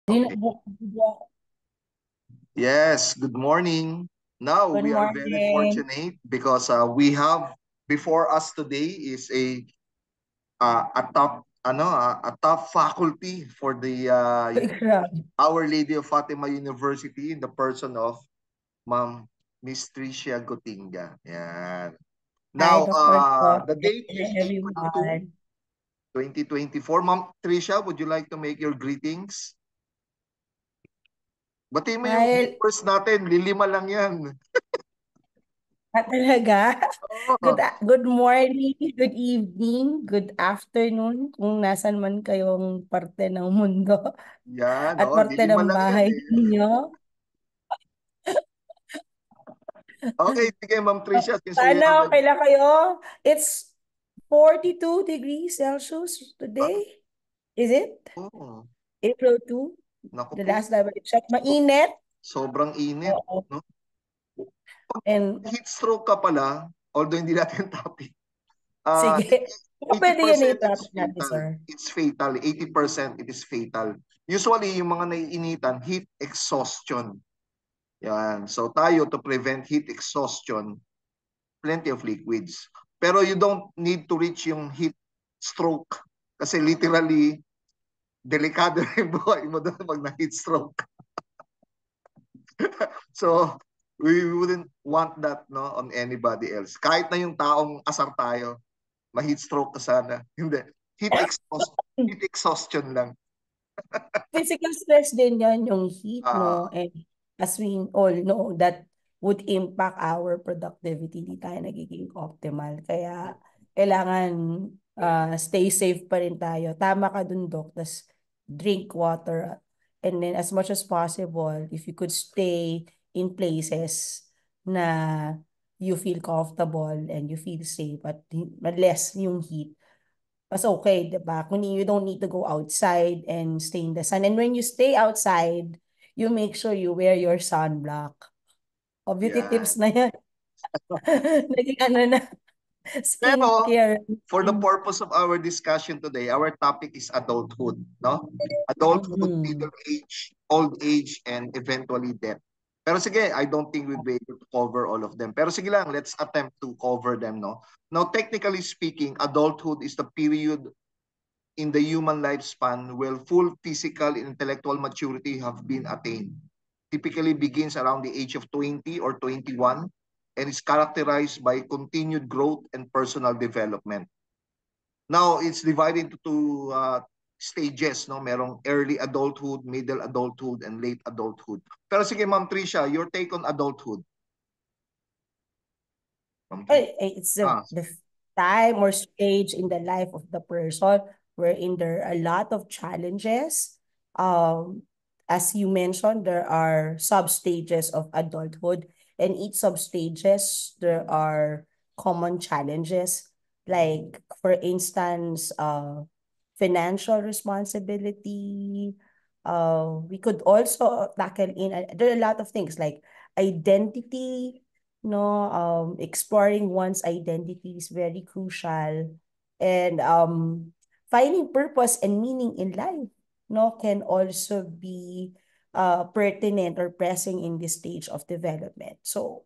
Okay. Good Yes, good morning. Now we are very morning. fortunate because we have before us today is a top faculty for the Grabe. Our Lady of Fatima University in the person of Ma'am Miss Tricia Gotinga. Yan. Hi, Now Dr. Scott. the date is April 2, Everyone. 2024. Ma'am Tricia, would you like to make your greetings? Batiin mo yung Hi, viewers natin, lilima lang yan. talaga. Oo. Good morning, good evening, good afternoon kung nasan man kayong parte ng mundo Yan, at oh, parte lilima ng lang yan bahay eh. ninyo. Okay, sige Ma'am Tricia, since we have Sana okay lang kayo. It's 42 degrees Celsius today. Is it? oh, April 2? naku The po, last time I checked. Mainit. sobrang init, Oo. no? Pag And heat stroke ka pala, although hindi natin topic, sige. it, Baka pwede yan 80% it's i-topic natin, fatal. sir. It's fatal. 80% it is fatal. Usually, yung mga naiinitan, heat exhaustion. Yan. So tayo, to prevent heat exhaustion, plenty of liquids. Pero you don't need to reach yung heat stroke. Kasi literally, delikado na yung buhay mo doon pag na-heat stroke. So, we wouldn't want that no on anybody else. Kahit na yung taong asar tayo, ma-heat stroke ka sana. Hindi. Heat exhaustion lang. Physical stress din yan, yung heat, Ah, no? And as we all know, that would impact our productivity. Di tayo nagiging optimal. Kaya, kailangan stay safe pa rin tayo. Tama ka dun, Doc. Tas drink water. And then, as much as possible, if you could stay in places na you feel comfortable and you feel safe at less yung heat, mas okay, di ba? Kung you don't need to go outside and stay in the sun. And when you stay outside, you make sure you wear your sunblock. O, beauty yeah. tips na yan. Naging ano na, Pero skincare for the routine. purpose of our discussion today, our topic is adulthood, no? Adulthood, Mm. middle age, old age, and eventually death. Pero sige, I don't think we'll be able to cover all of them. Pero sige lang, let's attempt to cover them, no? Now, technically speaking, adulthood is the period in the human lifespan where full physical and intellectual maturity have been attained. Typically begins around the age of 20 or 21 and is characterized by continued growth and personal development. Now, it's divided into two stages, no? Merong early adulthood, middle adulthood, and late adulthood. Pero sige, Ma'am Tricia, your take on adulthood. Ma'am Tricia. It's Ah, the time or stage in the life of the person wherein there are a lot of challenges. Um, as you mentioned, there are sub-stages of adulthood, and each sub-stages, there are common challenges. Like, for instance, financial responsibility. We could also tackle there are a lot of things like identity, no, exploring one's identity is very crucial, and finding purpose and meaning in life, no, can also be pertinent or pressing in this stage of development. So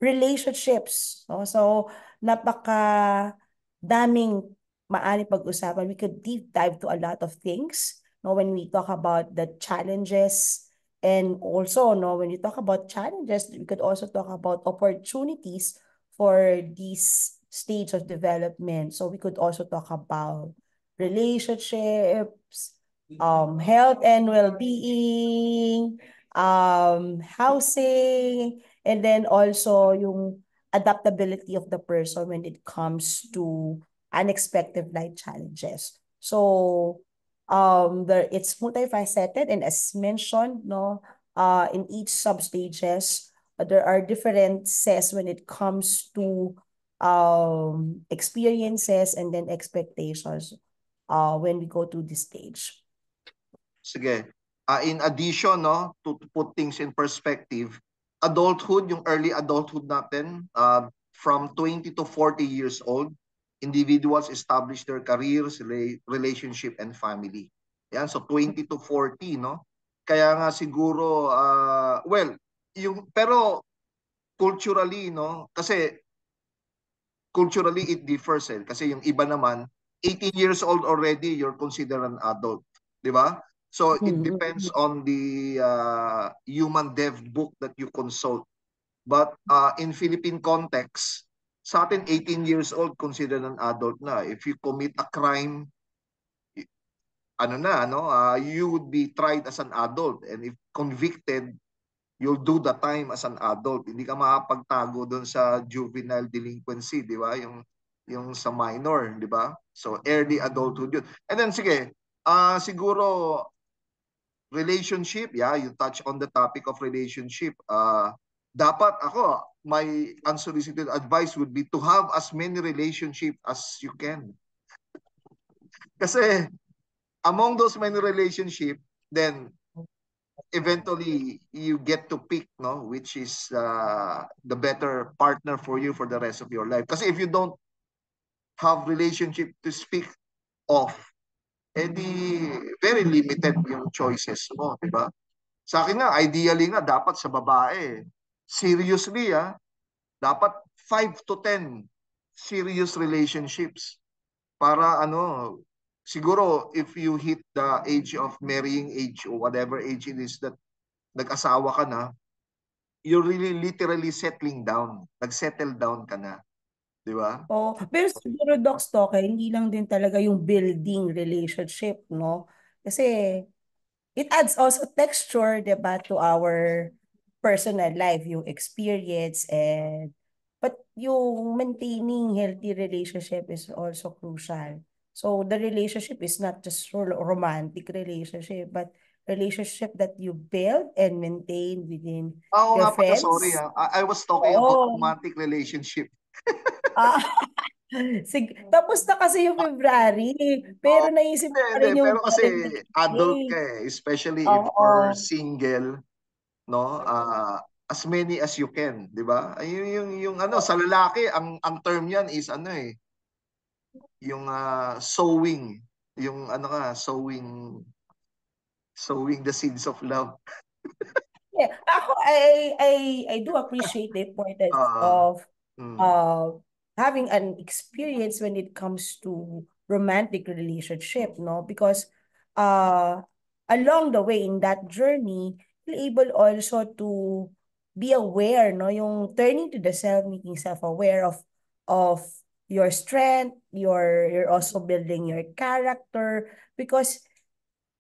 relationships, no? So napaka daming maari pag-usapan. We could deep dive to a lot of things, no, when we talk about the challenges. And also, no, when you talk about challenges, we could also talk about opportunities for this stage of development. So we could also talk about relationships, health and well-being, housing, and then also yung adaptability of the person when it comes to unexpected life challenges. So it's multifaceted, and as mentioned, no, in each substages, there are differences when it comes to experiences and then expectations when we go to this stage. sige. In addition, no, to put things in perspective, adulthood, yung early adulthood natin, from 20 to 40 years old, individuals establish their careers, relationship, and family. Yan, so 20 to 40, no? Kaya nga siguro, well, pero culturally, no? Kasi culturally it differs eh. Kasi yung iba naman, 18 years old already, you're considered an adult. Di ba? So it depends on the human dev book that you consult. But in Philippine context, sa atin 18 years old considered an adult na. If you commit a crime, ano na, no? You would be tried as an adult, and if convicted, you'll do the time as an adult. Hindi ka makapagtago doon sa juvenile delinquency, di ba? Yung sa minor, di ba? So early adulthood yun. And then sige, siguro relationship, yeah, you touch on the topic of relationship. Dapat ako, my unsolicited advice would be to have as many relationship as you can. Kasi among those many relationship, then eventually you get to pick, no, which is the better partner for you for the rest of your life. Kasi if you don't have relationship to speak of, edi very limited yung choices mo, di ba? Sa akin nga, ideally nga, dapat sa babae, seriously, dapat 5 to 10 serious relationships para ano, siguro if you hit the age of marrying age or whatever age it is that nag-asawa ka na, you're really literally settling down. Nag-settle down ka na. Di ba? Oh, pero siguro Doc Stoker, hindi lang din talaga yung building relationship, no? Kasi it adds also texture, 'di ba, to our personal life, yung experience and but yung maintaining healthy relationship is also crucial. So the relationship is not just romantic relationship, but relationship that you build and maintain within Oo your nga pala, sorry friends. I was talking about Oo. romantic relationship. Ah, tapos na kasi yung February, Oh, pero naisip ko pa hindi. rin yung Pero kasi Valentine's adult Day. ka eh. Especially if you're Oo. single, no? As many as you can, di ba? Yung ano, sa lalaki, ang term yan is ano eh, yung sowing. Yung ano ka, sowing the seeds of love. Yeah, ako, I do appreciate the importance Uh, of mm. uh, having an experience when it comes to romantic relationship, no? Because uh, along the way in that journey, you're able also to be aware, no? Yung turning to the self, making self-aware of your strength, you're also building your character because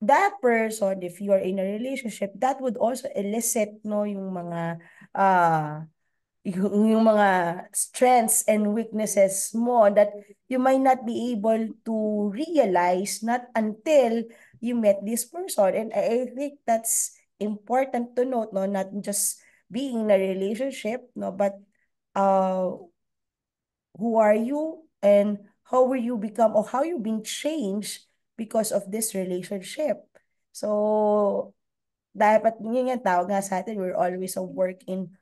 that person, if you are in a relationship, that would also elicit, no, yung mga uh yung mga strengths and weaknesses mo that you might not be able to realize not until you met this person. And I think that's important to note, no, not just being in a relationship, no, but uh who are you and how will you become or how you've been changed because of this relationship. So, dapat yun yung tawag nga sa atin, we're always a work in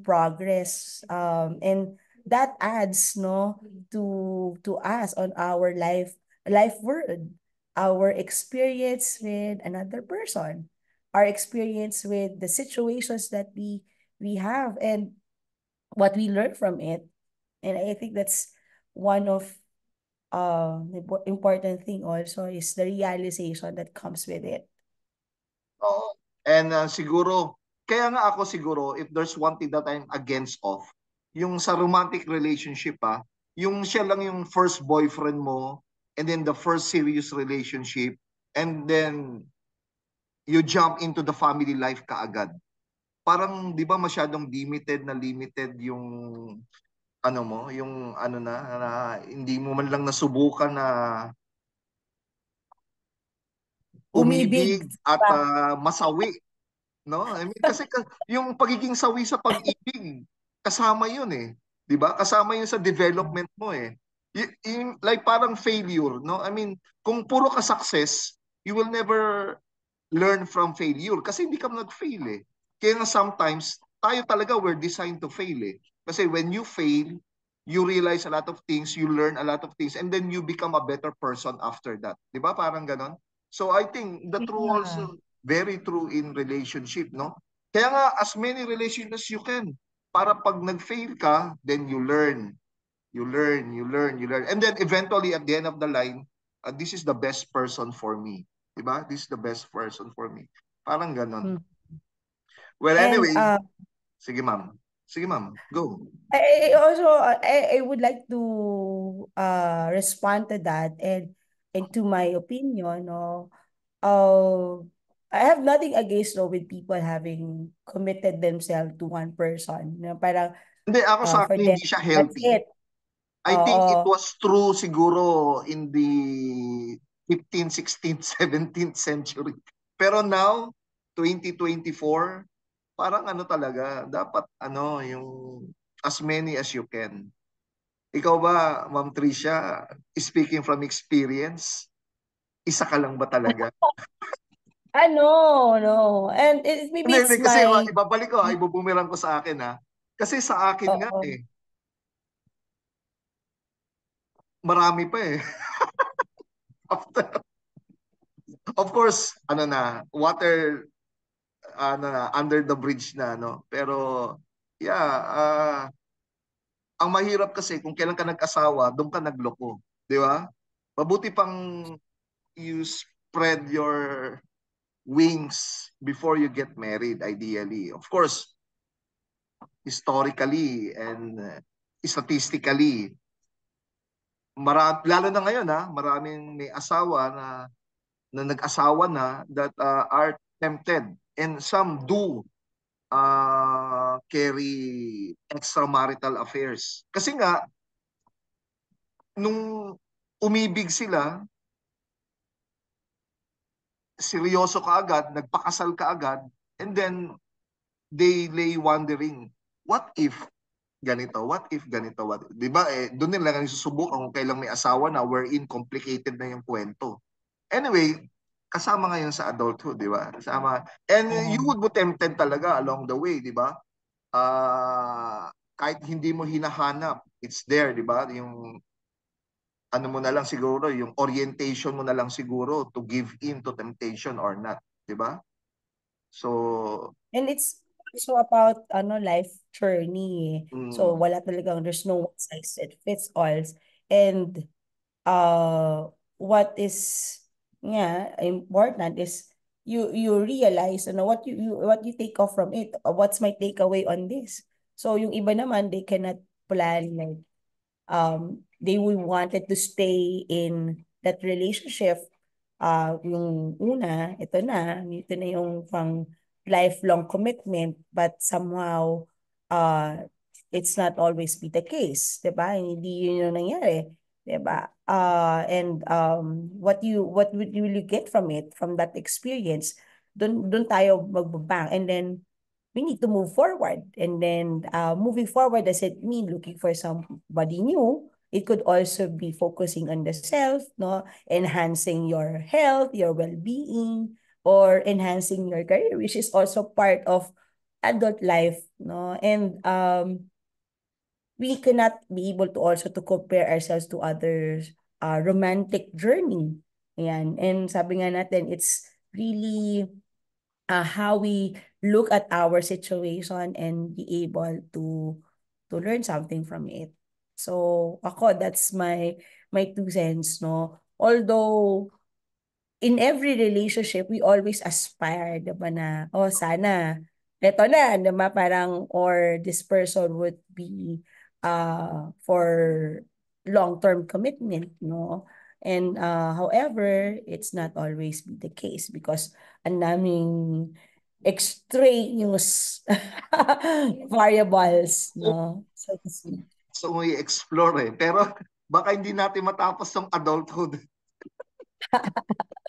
progress. And that adds, no, to us on our life world, our experience with another person, our experience with the situations that we have and what we learn from it. And I think that's one of the important thing also is the realization that comes with it. Oo. And siguro, kaya nga ako siguro, if there's one thing that I'm against of, yung sa romantic relationship yung siya lang yung first boyfriend mo, and then the first serious relationship, and then you jump into the family life kaagad. Parang, di ba masyadong limited yung ano mo, yung ano na hindi mo man lang nasubukan na Umibig, umibig at diba? masawi. No? I mean, kasi yung pagiging sawi sa pag-ibig, kasama yun eh. 'Di ba? Kasama yun sa development mo eh. Like parang failure, no? I mean, kung puro ka success, you will never learn from failure kasi hindi ka nag-fail eh. Kaya nga sometimes, tayo talaga we're designed to fail eh. Kasi when you fail, you realize a lot of things, you learn a lot of things, and then you become a better person after that. 'Di ba? Parang ganon. So I think the true Yeah. also, very true in relationship, no? Kaya nga, as many relations as you can. Para pag nag-fail ka, then you learn. You learn, you learn, you learn. And then eventually, at the end of the line, this is the best person for me. Diba? This is the best person for me. Parang ganon. Mm. Well, And anyway, sige ma'am. Sige ma'am, go. I also I would like to respond to that, and to my opinion, no, I have nothing against, no, with people having committed themselves to one person. No, parang Hindi, ako sa for akin, them hindi siya that's healthy. it. I think it Oo. was true siguro in the 15th, 16th, 17th century. Pero now, 2024, parang ano talaga, dapat ano, yung as many as you can. Ikaw ba, Ma'am Tricia, speaking from experience, isa ka lang ba talaga? No, no. And maybe Hindi, it's kasi my ibabalik ko, ibubumirang ko sa akin ha. Kasi sa akin nga oo. eh, marami pa eh. After, of course, ano na, water, ano na, under the bridge na, no? Pero, yeah, ang mahirap kasi kung kailan ka nag-asawa, doon ka nagloko. Di ba? Mabuti pang you spread your wings before you get married, ideally. Of course, historically and statistically, lalo na ngayon ha, maraming may asawa na nag-asawa na that are tempted, and some do carry extramarital affairs. Kasi nga, nung umibig sila, seryoso ka agad, nagpakasal ka agad, and then they lay wondering, what if ganito, what if ganito, what, di ba doon nila lang susubukan kung kailang may asawa na wherein complicated na yung kwento. Anyway, kasama ngayon sa adulthood, di ba? Kasama, and you would be tempted talaga along the way, di ba? Kahit hindi mo hinahanap, it's there, di ba? Yung ano mo na lang siguro, yung orientation mo na lang siguro to give in to temptation or not, di ba? So, And it's also about life journey. So mm, wala talagang there's no one size that fits all. And uh what is yeah important is you realize what you take off from it. What's my takeaway on this? So yung iba naman they cannot plan, like they will wanted to stay in that relationship. Yung una, ito na yung pang lifelong commitment, but somehow uh it's not always be the case, 'di ba? Hindi yun yung nangyari, 'di ba? And will you get from it, from that experience? Doon tayo magbabang, and then we need to move forward. And then moving forward doesn't mean looking for somebody new. It could also be focusing on the self, no, enhancing your health, your well-being, or enhancing your career, which is also part of adult life, no. And we cannot be able to also to compare ourselves to others romantic journey. Ayan. And sabi nga natin, it's really how we look at our situation and be able to learn something from it. So ako, that's my 2 cents, no. Although in every relationship we always aspire, 'di ba, na oh sana eto na, 'di ba, parang or this person would be for long-term commitment, no. And however, it's not always be the case because ang daming extraneous variables, no, so to speak. so we explore eh. Pero baka hindi natin matapos tong adulthood.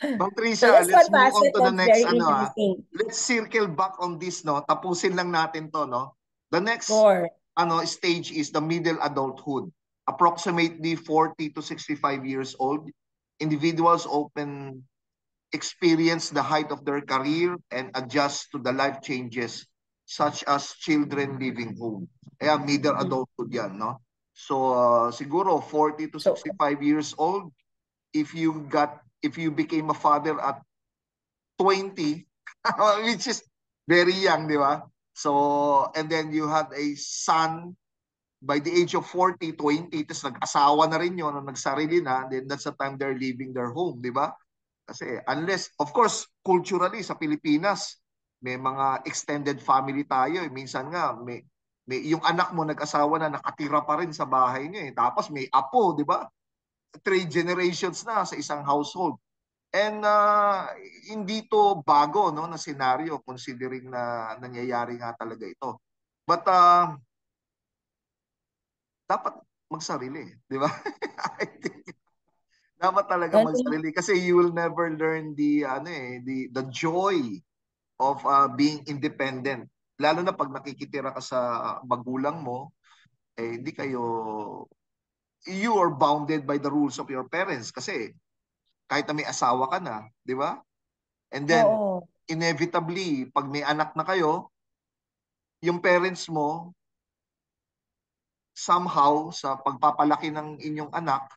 Ma'am So Tricia, let's let's not move pass on it. to the That's next very ano ah. interesting. Let's circle back on this, no. Tapusin lang natin to, no. The next Sure. stage is the middle adulthood. Approximately 40 to 65 years old, individuals often experience the height of their career and adjust to the life changes such as children leaving home. Kaya middle Mm. adulthood yan, no? So siguro 40 to So 65 years old, if you got if you became a father at 20, which is very young, di ba? So, and then you had a son by the age of 40, 20, tapos nag-asawa na rin yun, nagsarili na, then that's the time they're leaving their home, di ba? Kasi unless, of course, culturally sa Pilipinas, may mga extended family tayo. Minsan nga, yung anak mo nag-asawa na nakatira pa rin sa bahay niyo. Tapos may apo, di ba? 3 generations na sa isang household. And hindi to bago no na senaryo considering na nangyayari nga talaga ito. But dapat magsarili, di ba? I think dapat talaga magsarili kasi you will never learn the joy of being independent. Lalo na pag nakikitira ka sa magulang mo, hindi kayo you are bounded by the rules of your parents kasi kahit na may asawa ka na, di ba? And then Oo. inevitably pag may anak na kayo, yung parents mo somehow sa pagpapalaki ng inyong anak,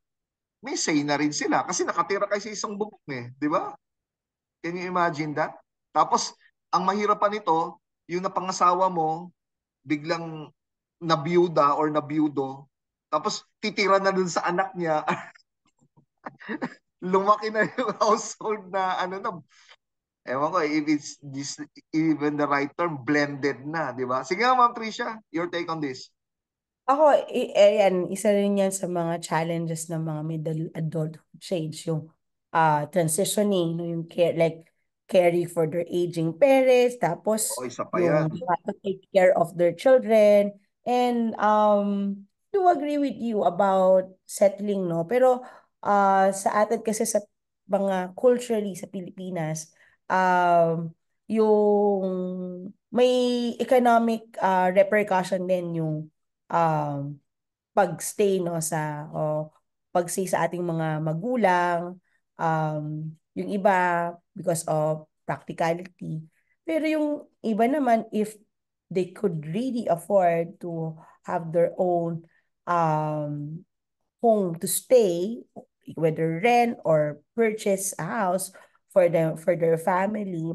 may say na rin sila kasi nakatira kayo sa isang bubong di ba? Can you imagine that? Tapos, ang mahirap pa nito, yung napangasawa mo, biglang nabiyuda or nabiyudo, tapos titira na dun sa anak niya, lumaki na yung household na ewan ko if it's this, even the right term, blended na, di ba? Sige nga, Ma'am Tricia, your take on this. Ako, yan, isa rin yan sa mga challenges ng mga middle adulthood stage, yung transitioning, no, yung care, like caring for their aging parents, Oo, tapos isa pa yan. yung they have to take care of their children. And do agree with you about settling, no? Pero sa atin kasi sa mga culturally sa Pilipinas, yung may economic repercussion din yung um, pagstay no pagstay sa ating mga magulang, um, yung iba because of practicality, pero yung iba naman if they could really afford to have their own um, home to stay, whether rent or purchase a house for them for their family,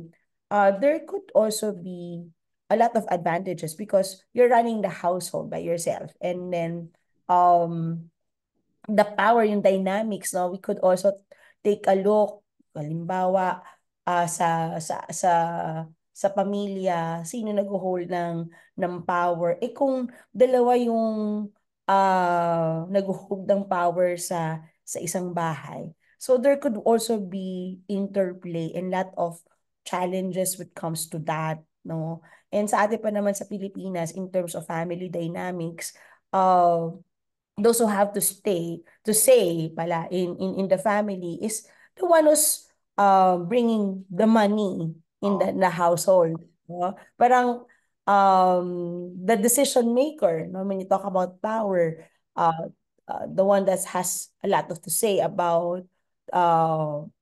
there could also be a lot of advantages because you're running the household by yourself, and then um the power, yung dynamics, no? We could also take a look, halimbawa, sa pamilya, sino nag-hold ng power. Eh kung dalawa yung nag-hold ng power sa isang bahay. So there could also be interplay and lot of challenges when it comes to that, no? And sa atin pa naman sa Pilipinas, in terms of family dynamics, those who have to say pala in the family is the one who's bringing the money in Oo. the household, no? Parang the decision maker, no, when you talk about power, uh, the one that has a lot of to say about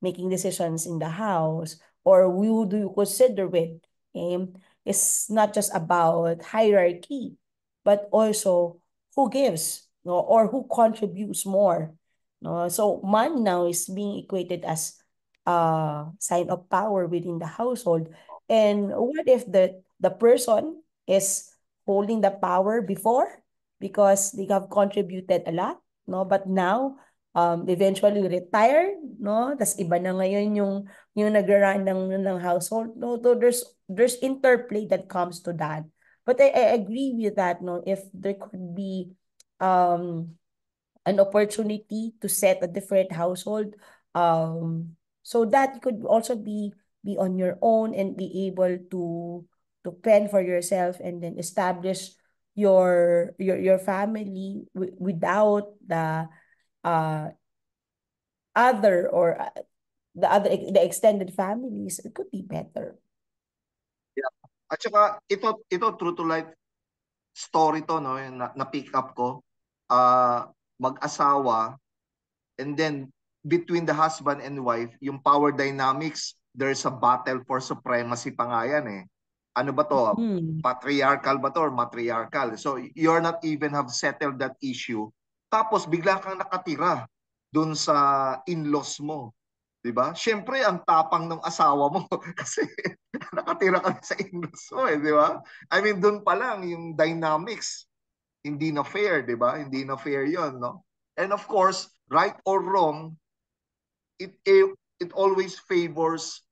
making decisions in the house, or who do you consider with, um, is not just about hierarchy but also who gives, no, or who contributes more, no? So money now is being equated as a sign of power within the household. And what if the person is holding the power before because they have contributed a lot, no, but now eventually retired, no, tas iba na ngayon yung nagra-run ng household, no? So there's interplay that comes to that. But I agree with that, no, if there could be um an opportunity to set a different household, so that you could also be on your own and be able to fend for yourself and then establish your family without the uh other or the extended families. It could be better. Yeah. At saka ito true to life story to no, yung na pick up ko. Mag-asawa and then between the husband and wife, yung power dynamics, there's a battle for supremacy pa nga yan eh. Ano ba to? Hmm. Patriarchal ba to or matriarchal? So you're not even have settled that issue. Tapos bigla kang nakatira dun sa in-laws mo. 'Di ba? Siyempre, ang tapang ng asawa mo kasi nakatira ka sa in-laws mo eh, 'di ba? I mean, doon pa lang yung dynamics, hindi na fair, 'di ba? Hindi na fair 'yon, no? And of course, right or wrong, it always favors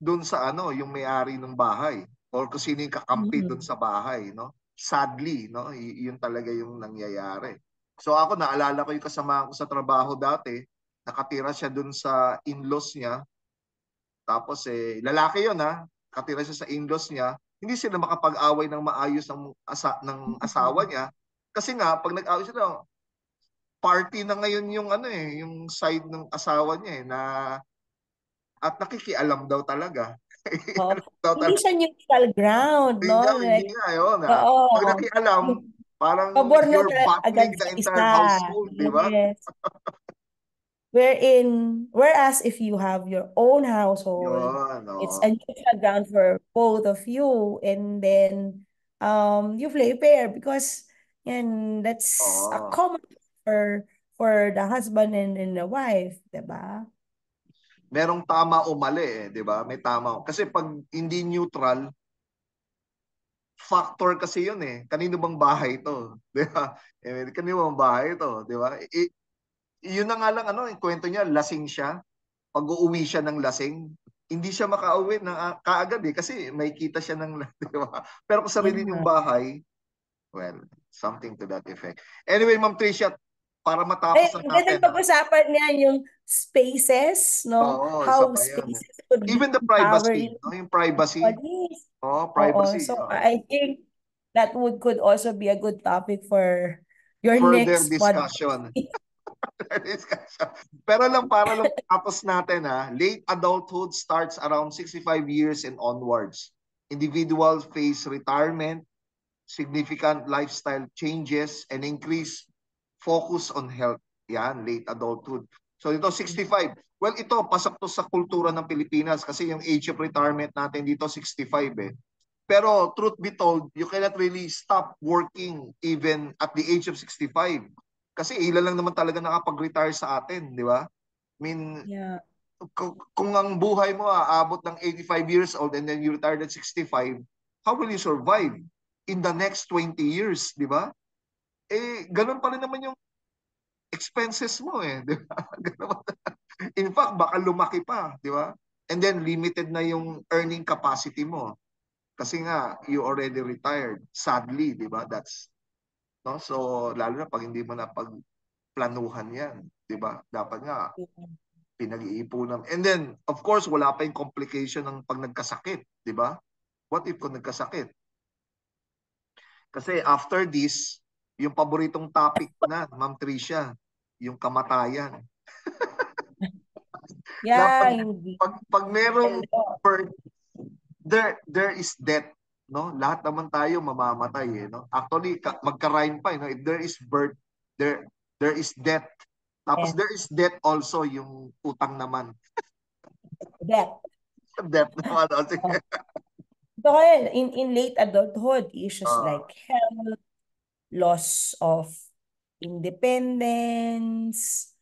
doon sa ano, yung may-ari ng bahay or kung sino yung kakampi doon Mm. sa bahay, no? Sadly, no? Yun talaga yung nangyayari. So ako, naalala ko yung kasama ko sa trabaho dati, nakatira siya doon sa in-laws niya, tapos lalaki yun ha, nakatira siya sa in-laws niya, hindi sila makapag-away ng maayos ng asawa niya, kasi nga, pag nag-away sila, party na ngayon yung ano yung side ng asawa niya na at nakikialam daw talaga. Oo. Alam daw Hindi talaga. siya neutral ground, Hindi no? nga, hindi Like, nga, yun oo. Pag nakialam, parang Pabor you're neutral agad battling the sa isa. entire household, di ba? Yes. Whereas if you have your own household, Yun, it's oo. a neutral ground for both of you, and then you play fair because yan that's a Oo. common for the husband and the wife, diba? Merong tama o mali di ba? May tama. Kasi pag hindi neutral, factor kasi yun Kanino bang bahay ito? Di ba? Kanino bang bahay ito? Di ba? Yun na nga lang, yung kwento niya, lasing siya. Pag uuwi siya ng lasing, hindi siya makauwi ng kaagad kasi may kita siya ng, di ba? Pero kung sarili niyong Yeah. bahay, well, something to that effect. Anyway, Ma'am Tricia, para Ay, matapos na natin, ganun pag-usapan niya yung spaces, no? Oo, isa How pa yan. spaces could be Even the privacy, empowering no? Yung privacy, bodies. Oo. privacy, So I think that could also be a good topic for your further next podcast. discussion. Pero para lang tapos natin late adulthood starts around 65 years and onwards. Individuals face retirement, significant lifestyle changes, and increased focus on health. Yan, late adulthood. So ito 65. Well, ito pasok to sa kultura ng Pilipinas kasi yung age of retirement natin dito 65 Pero truth be told, you cannot really stop working even at the age of 65. Kasi ilan lang naman talaga nakapag-retire sa atin, di ba? I mean, Yeah. kung ang buhay mo aabot ng 85 years old and then you retired at 65, how will you survive in the next 20 years, di ba? Ganun pa rin naman yung expenses mo di ba? In fact, baka lumaki pa, di ba? And then limited na yung earning capacity mo. Kasi nga, you already retired. Sadly, di ba? That's, no? So, lalo na pag hindi mo na pagplanuhan yan, di ba? Dapat nga, pinag-iipunan. And then, of course, wala pa yung complication ng pag nagkasakit, di ba? What if kung nagkasakit? Kasi after this, yung paboritong topic na, Ma'am Tricia, yung kamatayan. Na Yeah, hindi. pag merong Hello. birth, there is death, no? Lahat naman tayo mamamatay no? Actually, magka-rhyme pa no? If there is birth, there is death. Tapos Yes. there is death also yung utang naman. That. Death naman. Sige. So, kaya in late adulthood, issues Uh, like health, loss of independence,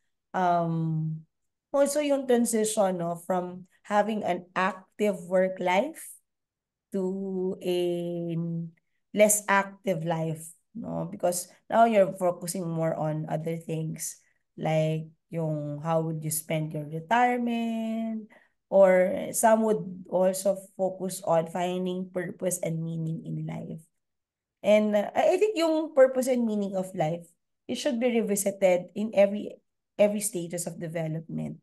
also yung transition, no, from having an active work life to a less active life, no, because now you're focusing more on other things like yung how would you spend your retirement, or some would also focus on finding purpose and meaning in life. And I think yung purpose and meaning of life, it should be revisited in every stages of development.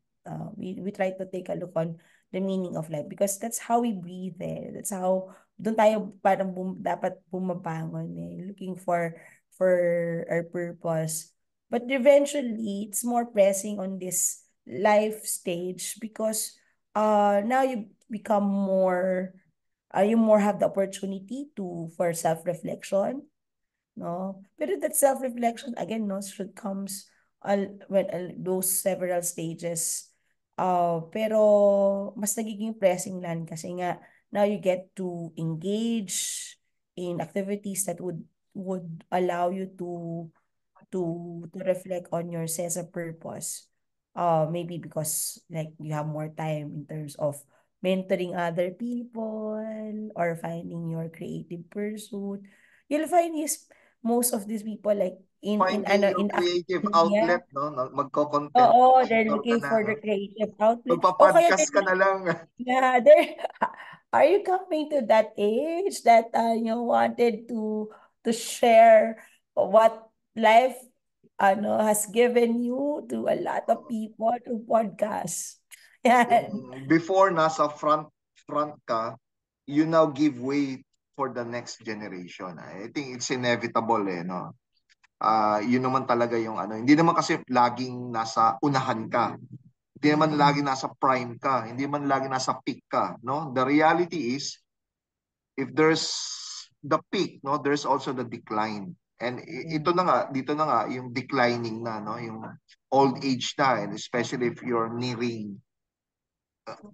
We try to take a look on the meaning of life because that's how we breathe That's how doon tayo parang dapat bumabangon looking for our purpose. But eventually, it's more pressing on this life stage because now you become more you more have the opportunity to for self-reflection, no? Pero that self-reflection again, no, should comes when those several stages. Pero mas nagiging pressing lang kasi nga now you get to engage in activities that would allow you to reflect on your sense of purpose. maybe because like you have more time in terms of mentoring other people or finding your creative pursuit. You'll find most of these people like in Finding your in creative academia. outlet, no? Magko-content Oo, they're creator ka looking na, for no? the creative outlet. O kaya Magpa-podcast ka they're na lang. yeah, there. Are you coming to that age that you wanted to share what life has given you to a lot of people to podcast? Yung Yan. before nasa front ka, you now give way for the next generation. I think it's inevitable no. Yun naman talaga yung ano. Hindi naman kasi laging nasa unahan ka. Hindi naman lagi nasa prime ka. Hindi naman lagi nasa peak ka, no? The reality is if there's the peak, no, there's also the decline. And ito na nga, dito na nga yung declining na, no, yung old age na, and especially if you're nearing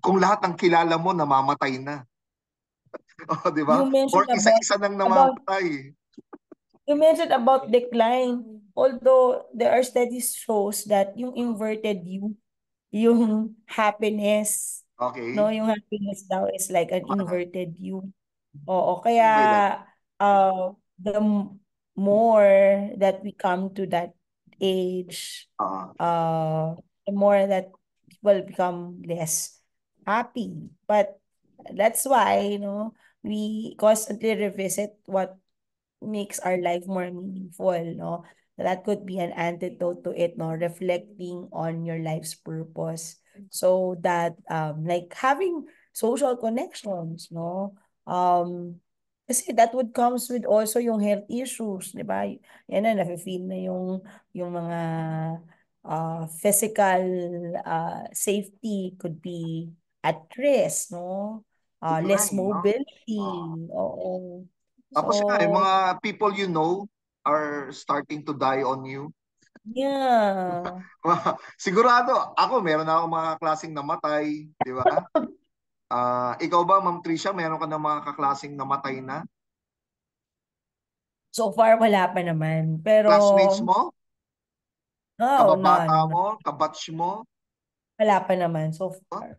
kung lahat ng kilala mo namamatay na. Oh, di ba? You Or mentioned isa-isa nang about namamatay. you mentioned about decline. Although there are studies shows that yung inverted U, yung happiness, no, Okay? yung happiness daw is like an Paano? inverted U. Oo, What do kaya you mean by that? the more that we come to that age, Uh, the more that people become less happy. But that's why, we constantly revisit what makes our life more meaningful, no? That could be an antidote to it, no? Reflecting on your life's purpose. So that like having social connections, no? Kasi that would comes with also yung health issues, di ba? Yan na, nafe-feel na yung mga physical safety could be at risk, no? Less decline, no? mobility, Uh, oo. Tapos nga, yung So, mga people you know are starting to die on you. yeah. Sigurado, ako meron na akong mga klaseng namatay, di ba? Ikaw ba, Ma'am Tricia, meron ka na mga kaklaseng namatay na? So far, wala pa naman. Pero, Classmates mo? oh, Kababata none. mo? Kabatch mo? Wala pa naman so Oh, far.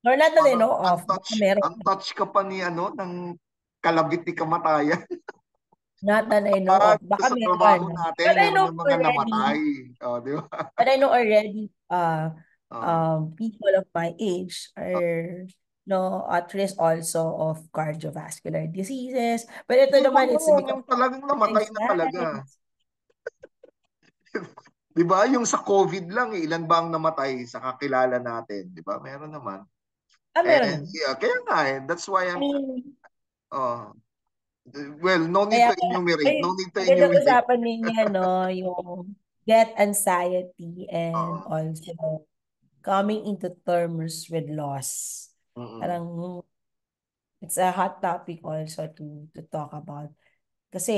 Or not that I parang know of. Baka meron. untouch ka pa ni ano, ng kalabit ni kamatayan. Not that I know of. Dito Baka sa trabaho meron. natin, But I meron know ng mga namatay. already. Oh, di ba? But I know already, Oh. people of my age are, no, at risk also of cardiovascular diseases. But ito Yung naman, it's mga, because yung talagang of namatay na talaga. exercise. Di ba? Yung sa COVID lang, ilan ba ang namatay sa kakilala natin? Di ba? Meron naman. Meron And naman. yeah, kaya nga that's why I I'm, mean, oh, well, no need kaya to enumerate. No ay, need to magandang enumerate. usapan ninyo, no, yung death anxiety and Oo. also coming into terms with loss. Mm-mm. Parang it's a hot topic also to talk about. Kasi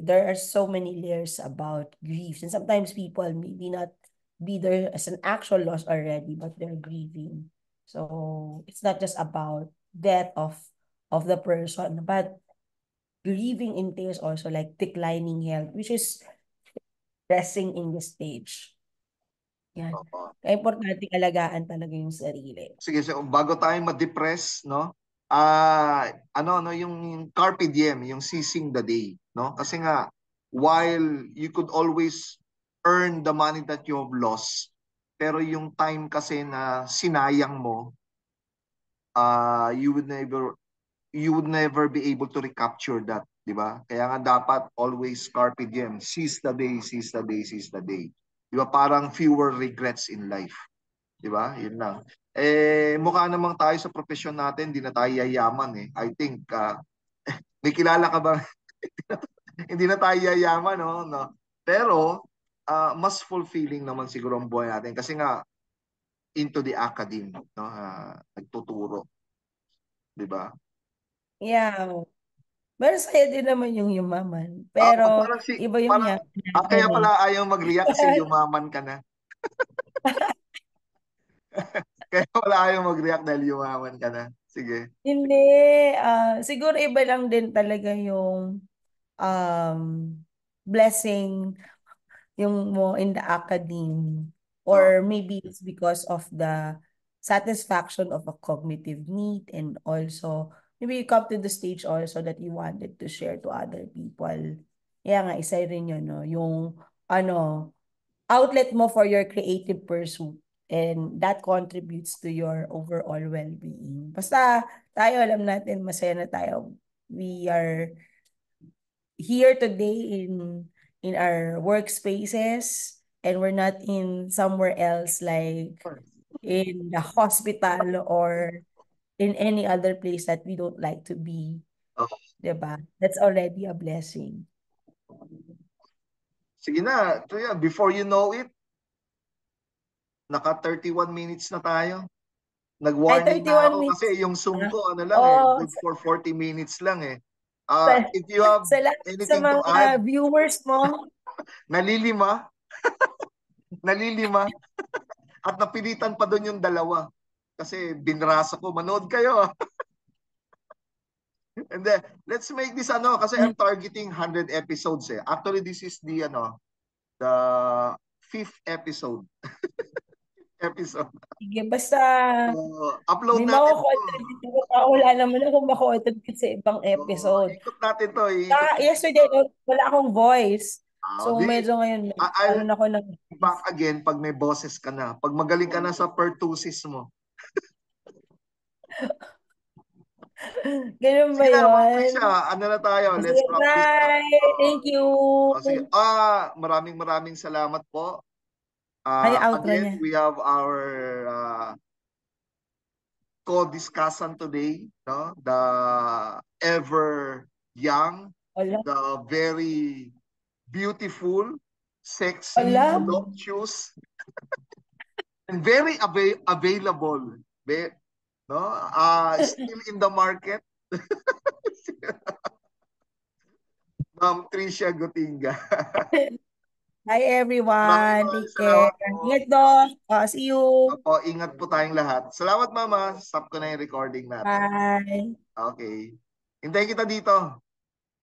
there are so many layers about grief. And sometimes people maybe not be there as an actual loss already, but they're grieving. So it's not just about death of the person, but grieving entails also like declining health, which is pressing in this stage. Yan. Oo. Kaya importante alagaan talaga yung sarili. Sige, so bago tayo ma-depress, no? Ano no yung carpe diem, yung seizing the day, no? Kasi nga while you could always earn the money that you have lost, pero yung time kasi na sinayang mo, uh, you would never you would never be able to recapture that, di ba? Kaya nga dapat always carpe diem, seize the day, seize the day, seize the day. Di ba? Parang fewer regrets in life. Di ba? Yun lang. Mukha namang tayo sa profesyon natin, di na tayo yayaman eh. I think, may kilala ka ba? Hindi na tayo yayaman, no? No? Pero, mas fulfilling naman siguro ang buhay natin kasi nga, into the academe, no? Nagtuturo, di ba? Yeah. Pero saya din naman yung yumaman. Pero Parang iba yung parang, yaman natin kaya eh. pala ayaw mag-react kasi yumaman ka na. Kaya pala ayaw mag-react dahil yumaman ka na. Sige. Hindi. Siguro iba lang din talaga yung um, blessing yung mo in the academe or maybe it's because of the satisfaction of a cognitive need, and also maybe you come to the stage also that you wanted to share to other people. Kaya nga, isa rin yun, no? Yung, ano, outlet mo for your creative pursuit. And that contributes to your overall well-being. Basta tayo, alam natin, masaya na tayo. We are here today in our workspaces, and we're not in somewhere else like in the hospital or in any other place that we don't like to be. Oh, Diba? That's already a blessing. sige na, Tuya, before you know it, naka 31 minutes na tayo. Ay, Nag-warning na 31 ako minutes. kasi yung Zoom ko, ano lang Oh, good for 40 minutes lang eh. sa, If you have salamat sa anything to add, mga viewers mo. nalilima, nalilima, at napilitan pa doon yung dalawa. Kasi binrasa ko, manood kayo. And then, let's make this kasi I'm targeting 100 episodes eh. Actually, this is the the 5th episode. Sige, basta So, upload may natin to. mako-contribute ako. Wala naman akong mako-contribute sa ibang So, episode. ikot natin to. Ikot natin Yesterday, to. wala akong voice. So, Di, medyo ngayon, I'll ano ako ng back again pag may boses ka na. Pag magaling ka na sa pertussis mo. Ganun ba Sige na, Ma'am yun? Tricia, ano na tayo? Let's Sige, wrap this up. bye! Thank you! Sige. Maraming salamat po. Ay, outro Again, niya. we have our co-discussant today, no? The ever young, Wala. the very beautiful, sexy, Wala. voluptuous, and very available. No? Still in the market. Ma'am Tricia Gotinga. Hi everyone. Maraming Take care. salamat po. Ingat doon. See you. Opo, ingat po tayong lahat. Salamat, Mama. Stop ko na yung recording natin. Bye. Okay. Hintayin kita dito.